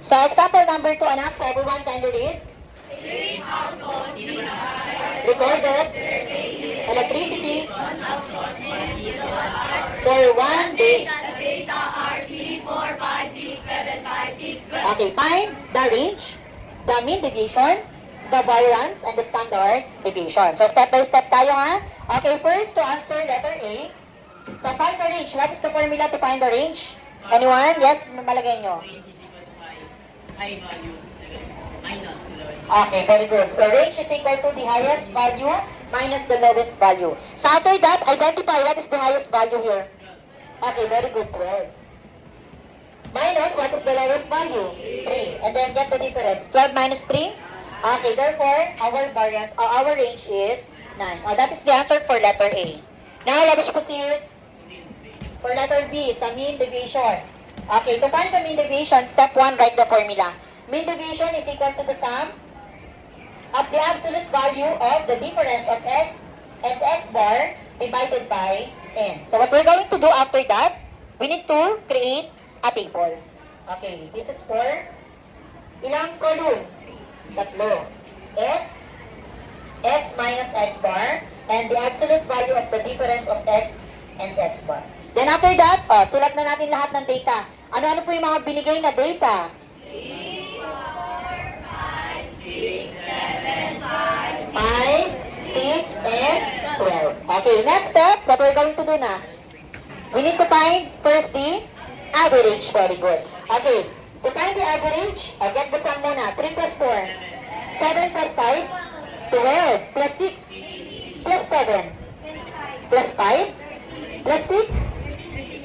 So, example number 2, anak. So, everyone can read. Recorded electricity for 1 day. Okay, find the range, the mean deviation, the variance, and the standard deviation. So, step by step tayo, ha? Okay, first, to answer letter A. So, find the range. What is the formula to find the range? Anyone? Yes, malagay nyo. High value minus the lowest value. Okay, very good. So, range is equal to the highest value minus the lowest value. So, after that, identify what is the highest value here. Okay, very good. 12. Minus, what is the lowest value? 3. And then get the difference. 12 minus 3. Okay, therefore, our variance, our range is 9. Oh, that is the answer for letter A. Now, let us proceed for letter B, sa mean deviation. Okay, to find the mean deviation, step 1, write the formula. Mean deviation is equal to the sum of the absolute value of the difference of x and x bar divided by n. So what we're going to do after that, we need to create a table. Okay, this is for ilang column? Tatlo. X minus x bar, and the absolute value of the difference of x and x bar. Then after that, sulat na natin lahat ng data. Ano-ano po yung mga binigay na data? 5, 6, and 12. Okay, next step, what we're going to do na? We need to find first the average. Very good. Okay, to find the average, get the sum muna. 3 plus 4, 7 plus 5, 12, plus 6, plus 7, plus 5, plus 6,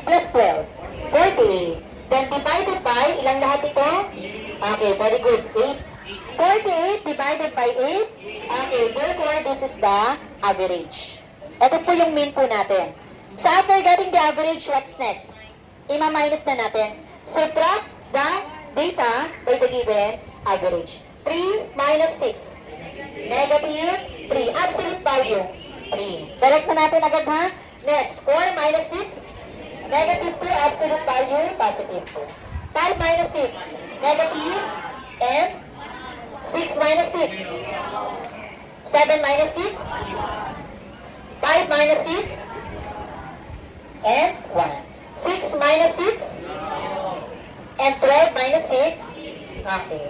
plus 12, 48. Then divided by, ilang lahat ito? Okay, very good. 8. 48 divided by 8. Okay, therefore, this is the average. Ito po yung mean po natin. So, after getting the average, what's next? Ima-minus na natin. Subtract the data by the given average. 3 minus 6. Negative 3. Absolute value, 3. Correct na natin agad, ha? Next, 4 minus 6. Negative 2. Absolute value, positive 2. 5 minus 6. Negative, and 6 minus 6. 7 minus 6. 5 minus 6. And 1. 6 minus 6. And 12 minus 6. Okay.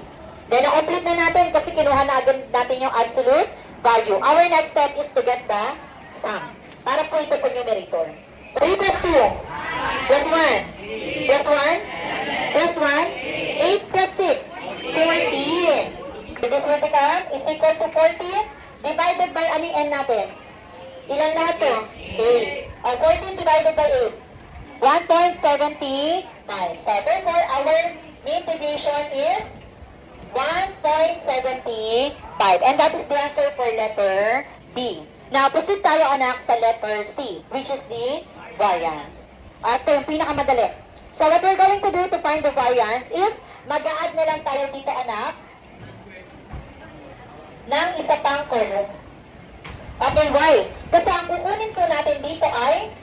Then, na-complete na natin kasi kinuha na agad natin yung absolute value. Our next step is to get the sum. Para po ito sa numerator. So, 3 plus 2. Plus 1. Plus 1. Plus 1. 8 plus 6. 14. This will become is equal to 14 divided by ano yung n natin? Ilan lahat to? 8. 14 divided by 8. 1.75. So, therefore, our mean deviation is 1.75. And that is the answer for letter B. Now, proceed tayo, anak, sa letter C, which is the variance. Ito yung pinakamadali. So, what we're going to do to find the variance is mag-a-add na lang tayo dito, anak, ng isa pang column. Okay, why? Kasi ang kukunin po natin dito ay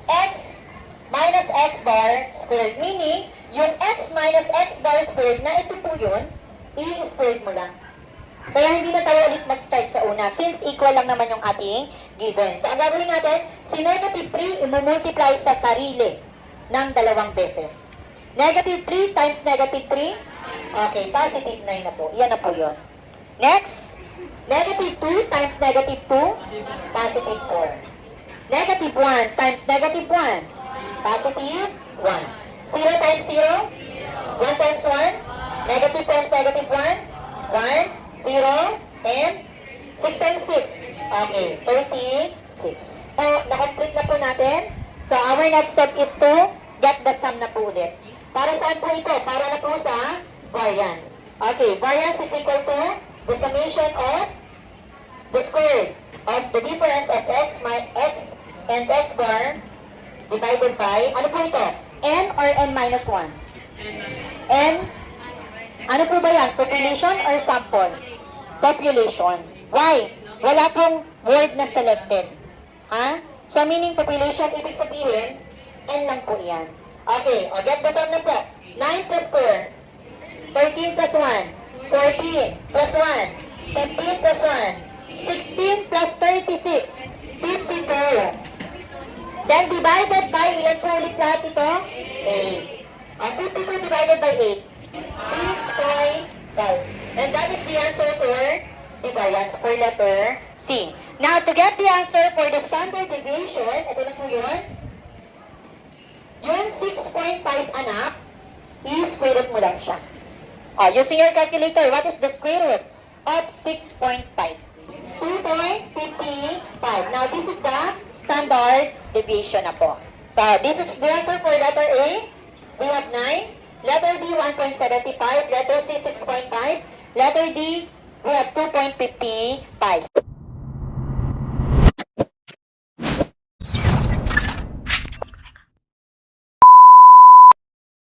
x minus x bar squared. Meaning, yung x minus x bar squared na ito po yun, i-squared mo lang. Kaya hindi na tayo ulit mag-start sa una since equal lang naman yung ating given. So, ang gagawin natin, si negative 3, i-multiply sa sarili ng 2 beses. Negative 3 times negative 3, okay, positive 9 na po. Yan na po yun. Next, negative 2 times negative 2, positive 4. Negative 1 times negative 1, positive 1. 0 times 0, 1 times 1, negative times negative 1, 1, 0, and 6 times 6. Okay, 36. Na-complete na po natin. So, our next step is to get the sum na po ulit. Para saan po ito? Para na po sa variance. Okay, variance is equal to the summation of the square of the difference of x and x bar divided by, ano po ito? N or n minus 1? N, ano po ba yan? Population or sample? Population. Why? Wala pong word na selected. Ha? So, meaning population, ibig sabihin, n lang po yan. Okay, o get the sum na po. 9 plus 4. 13 plus 1, 14 plus 1, 15 plus 1, 16 plus 36, 52. Then divided by, ilan po ulit lahat ito? 8. Ang 52 divided by 8, 6.5. And that is the answer for the variance for letter C. Now, to get the answer for the standard deviation, ito na po yun. Yung 6.5 anak, i-square root mo lang siya. Using your calculator, what is the square root of 6.5? 2.55. Now, this is the standard deviation na po. So, this is the answer for letter A. We have 9. Letter B, 1.75. Letter C, 6.5. Letter D, we have 2.55.